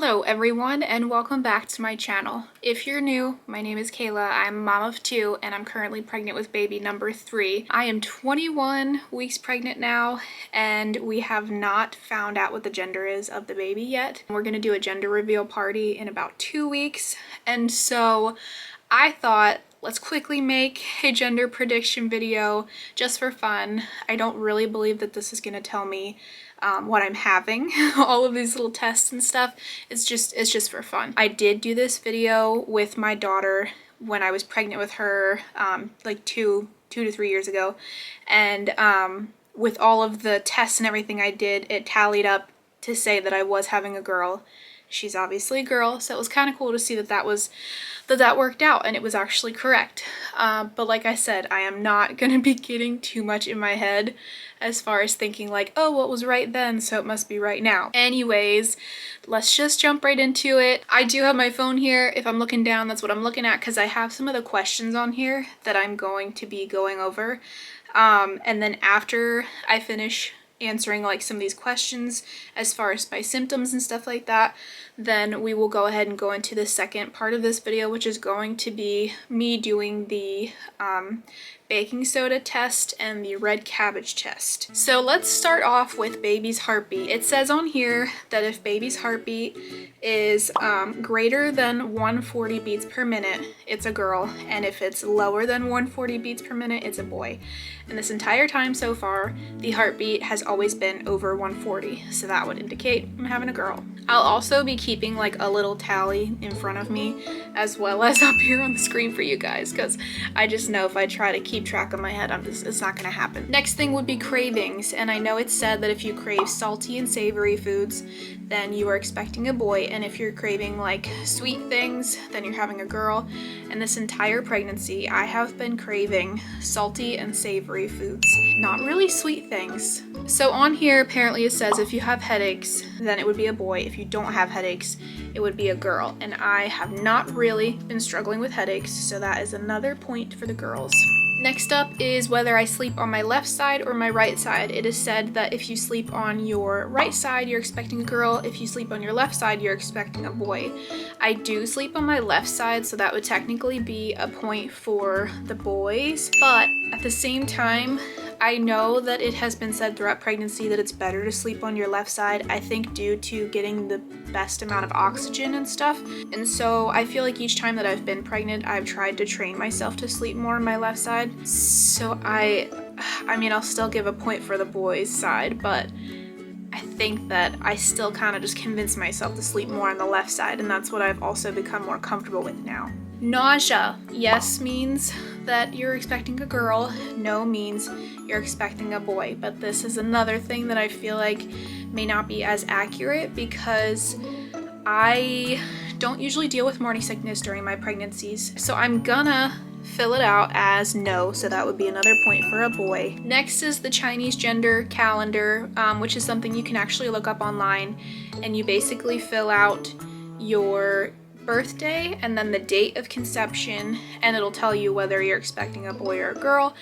Hello everyone and welcome back to my channel. If you're new, my name is Kayla. I'm a mom of 2 and I'm currently pregnant with baby number 3. I am 21 weeks pregnant now and we have not found out what the gender is of the baby yet. We're gonna do a gender reveal party in about 2 weeks, and so I thought let's quickly make a gender prediction video just for fun. I don't really believe that this is gonna tell me what I'm having. All of these little tests and stuff, it's just for fun. I did do this video with my daughter when I was pregnant with her like two to 3 years ago, and with all of the tests and everything I did, it tallied up to say that I was having a girl. She's obviously a girl, so it was kind of cool to see that that worked out and it was actually correct. But like I said, I am not gonna be getting too much in my head as far as thinking like, oh, what was right then, so it must be right now. Anyways, let's just jump right into it. I do have my phone here. If I'm looking down, that's what I'm looking at, because I have some of the questions on here that I'm going to be going over. And then after I finish answering like some of these questions as far as my symptoms and stuff like that, then we will go ahead and go into the second part of this video, which is going to be me doing the baking soda test and the red cabbage test. So let's start off with baby's heartbeat. It says on here that if baby's heartbeat is greater than 140 beats per minute, it's a girl, and if it's lower than 140 beats per minute, it's a boy. And this entire time so far, the heartbeat has always been over 140, so that would indicate I'm having a girl. I'll also be keeping like a little tally in front of me as well as up here on the screen for you guys, because I just know if I try to keep track of my head, it's not gonna happen. Next thing would be cravings, and I know it's said that if you crave salty and savory foods, then you are expecting a boy, and if you're craving like sweet things, then you're having a girl. And this entire pregnancy, I have been craving salty and savory foods, not really sweet things. So on here, apparently it says if you have headaches, then it would be a boy. If you don't have headaches, it would be a girl. And I have not really been struggling with headaches, so that is another point for the girls. Next up is whether I sleep on my left side or my right side. It is said that if you sleep on your right side, you're expecting a girl. If you sleep on your left side, you're expecting a boy. I do sleep on my left side, so that would technically be a point for the boys. But at the same time, I know that it has been said throughout pregnancy that it's better to sleep on your left side, I think due to getting the best amount of oxygen and stuff. And so I feel like each time that I've been pregnant, I've tried to train myself to sleep more on my left side. So I mean, I'll still give a point for the boys' side, but I think that I still kind of just convince myself to sleep more on the left side, and that's what I've also become more comfortable with now. Nausea. Yes means that you're expecting a girl. No means you're expecting a boy. But this is another thing that I feel like may not be as accurate, because I don't usually deal with morning sickness during my pregnancies. So I'm gonna fill it out as no, so that would be another point for a boy. Next is the Chinese gender calendar, which is something you can actually look up online, and you basically fill out your birthday and then the date of conception, and it'll tell you whether you're expecting a boy or a girl.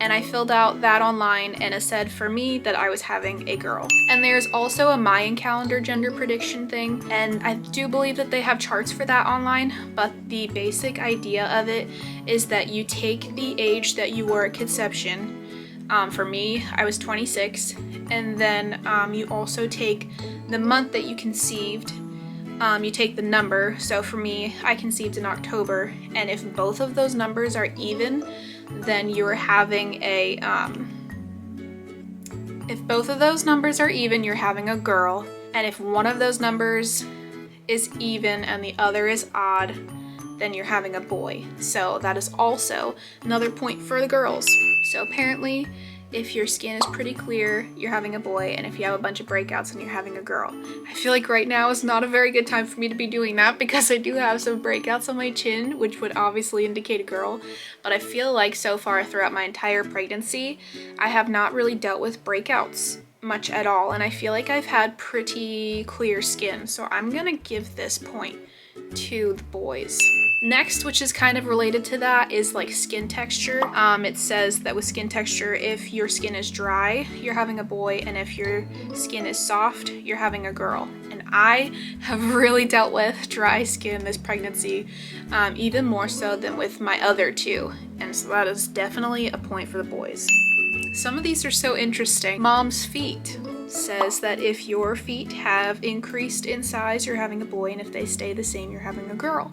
And I filled out that online, and it said for me that I was having a girl. And there's also a Mayan calendar gender prediction thing, and I do believe that they have charts for that online, but the basic idea of it is that you take the age that you were at conception. For me, I was 26, and then you also take the month that you conceived. You take the number. So for me, I conceived in October, and if both of those numbers are even, then you're having a if both of those numbers are even, you're having a girl. And if one of those numbers is even and the other is odd, then you're having a boy. So that is also another point for the girls. So apparently, if your skin is pretty clear, you're having a boy, and if you have a bunch of breakouts, then you're having a girl. I feel like right now is not a very good time for me to be doing that, because I do have some breakouts on my chin, which would obviously indicate a girl. But I feel like so far throughout my entire pregnancy, I have not really dealt with breakouts much at all, and I feel like I've had pretty clear skin. So I'm gonna give this point to the boys. Next, which is kind of related to that, is like skin texture. It says that with skin texture, if your skin is dry, you're having a boy, and if your skin is soft, you're having a girl. And I have really dealt with dry skin this pregnancy, even more so than with my other two. And so that is definitely a point for the boys. Some of these are so interesting. Mom's feet says that if your feet have increased in size, you're having a boy, and if they stay the same, you're having a girl.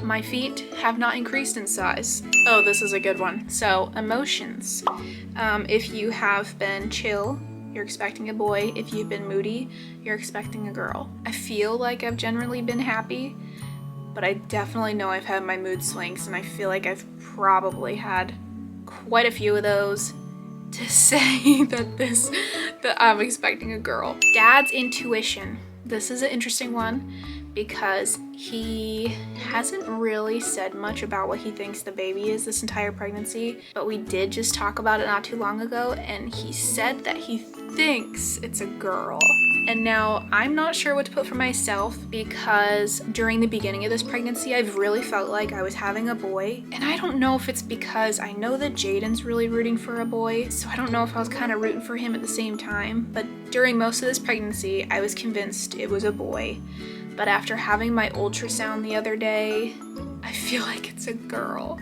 My feet have not increased in size. Oh, this is a good one. So, emotions. If you have been chill, you're expecting a boy. If you've been moody, you're expecting a girl. I feel like I've generally been happy, but I definitely know I've had my mood swings, and I feel like I've probably had quite a few of those to say that I'm expecting a girl. Dad's intuition. This is an interesting one because he hasn't really said much about what he thinks the baby is this entire pregnancy, but we did just talk about it not too long ago, and he said that he thinks it's a girl. And now I'm not sure what to put for myself, because during the beginning of this pregnancy, I've really felt like I was having a boy. And I don't know if it's because I know that Jaden's really rooting for a boy, so I don't know if I was kind of rooting for him at the same time. But during most of this pregnancy, I was convinced it was a boy. But after having my ultrasound the other day, I feel like it's a girl.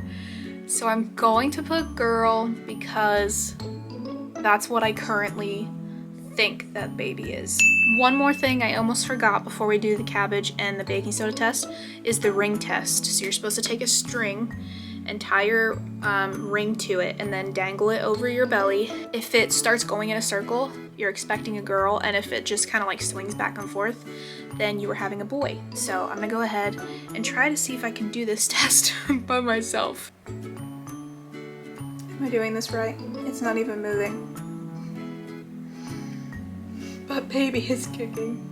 So I'm going to put girl because that's what I currently think that baby is. One more thing I almost forgot before we do the cabbage and the baking soda test is the ring test. So you're supposed to take a string and tie your ring to it and then dangle it over your belly. If it starts going in a circle, you're expecting a girl, and if it just kind of like swings back and forth, then you were having a boy. So I'm gonna go ahead and try to see if I can do this test by myself. Am I doing this right? It's not even moving. But baby is kicking.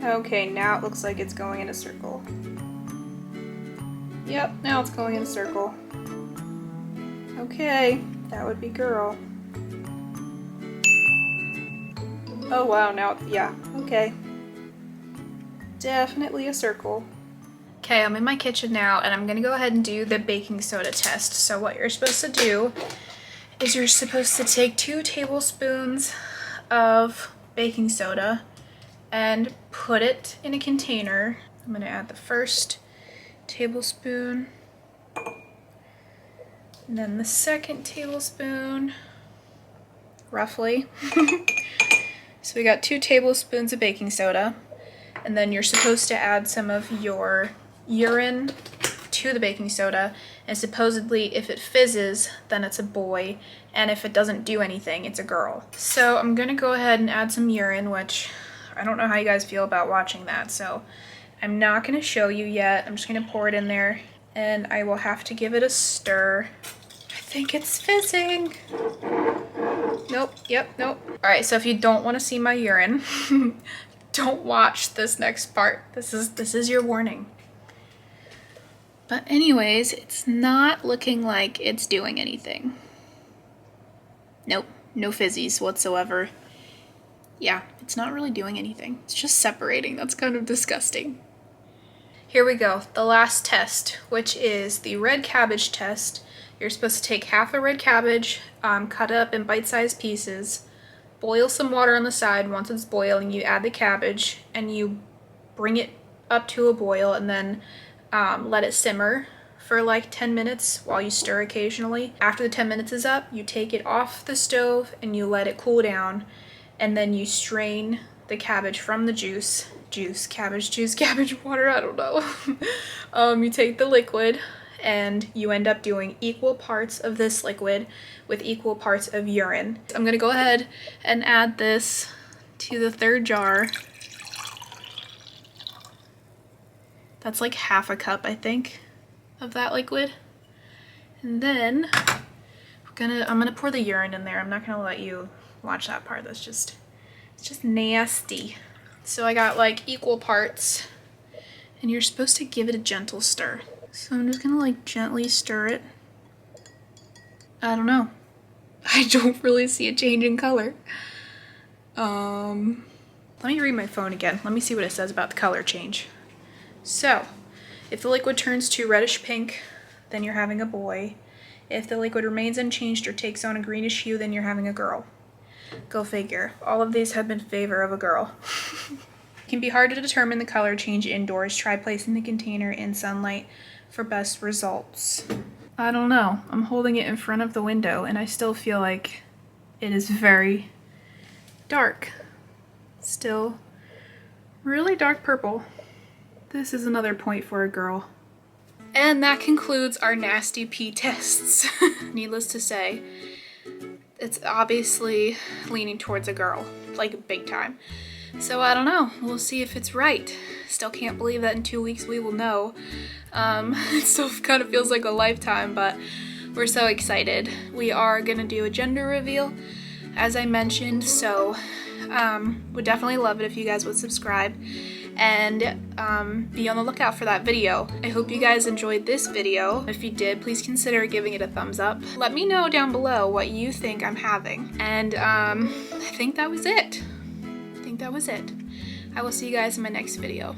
Okay, now it looks like it's going in a circle. Yep, now it's going in a circle. Okay, that would be girl. Oh wow, now, yeah, okay. Definitely a circle. Okay, I'm in my kitchen now, and I'm gonna go ahead and do the baking soda test. So what you're supposed to do is you're supposed to take 2 tablespoons of baking soda and put it in a container. I'm gonna add the first tablespoon, and then the second tablespoon, roughly. So we got 2 tablespoons of baking soda, and then you're supposed to add some of your urine to the baking soda, and supposedly if it fizzes, then it's a boy, and if it doesn't do anything, it's a girl. So I'm gonna go ahead and add some urine, which I don't know how you guys feel about watching that, so I'm not gonna show you yet. I'm just gonna pour it in there, and I will have to give it a stir. I think it's fizzing. Nope, yep, nope. All right, so if you don't want to see my urine, don't watch this next part. This is your warning. But anyways, it's not looking like it's doing anything. Nope, no fizzies whatsoever. Yeah, it's not really doing anything. It's just separating. That's kind of disgusting. Here we go, the last test, which is the red cabbage test. You're supposed to take half a red cabbage, cut it up in bite-sized pieces, boil some water on the side. Once it's boiling, you add the cabbage, and you bring it up to a boil, and then let it simmer for like 10 minutes while you stir occasionally. After the 10 minutes is up, you take it off the stove and you let it cool down, and then you strain the cabbage from the cabbage water, I don't know. You take the liquid and you end up doing equal parts of this liquid with equal parts of urine. I'm gonna go ahead and add this to the 3rd jar. That's like half a cup, I think, of that liquid. And then I'm gonna pour the urine in there. I'm not gonna let you watch that part. It's just nasty. So I got like equal parts, and you're supposed to give it a gentle stir. So I'm just gonna like gently stir it. I don't know. I don't really see a change in color. Let me read my phone again. Let me see what it says about the color change. So, if the liquid turns to reddish pink, then you're having a boy. If the liquid remains unchanged or takes on a greenish hue, then you're having a girl. Go figure. All of these have been in favor of a girl. It can be hard to determine the color change indoors. Try placing the container in sunlight for best results. I don't know. I'm holding it in front of the window and I still feel like it is very dark. Still really dark purple. This is another point for a girl. And that concludes our nasty pee tests. Needless to say, it's obviously leaning towards a girl, like big time. So I don't know, we'll see if it's right. Still can't believe that in 2 weeks we will know. It still kind of feels like a lifetime, but we're so excited. We are gonna do a gender reveal, as I mentioned, so would definitely love it if you guys would subscribe and be on the lookout for that video. I hope you guys enjoyed this video. If you did, please consider giving it a thumbs up. Let me know down below what you think I'm having. And I think that was it. I will see you guys in my next video.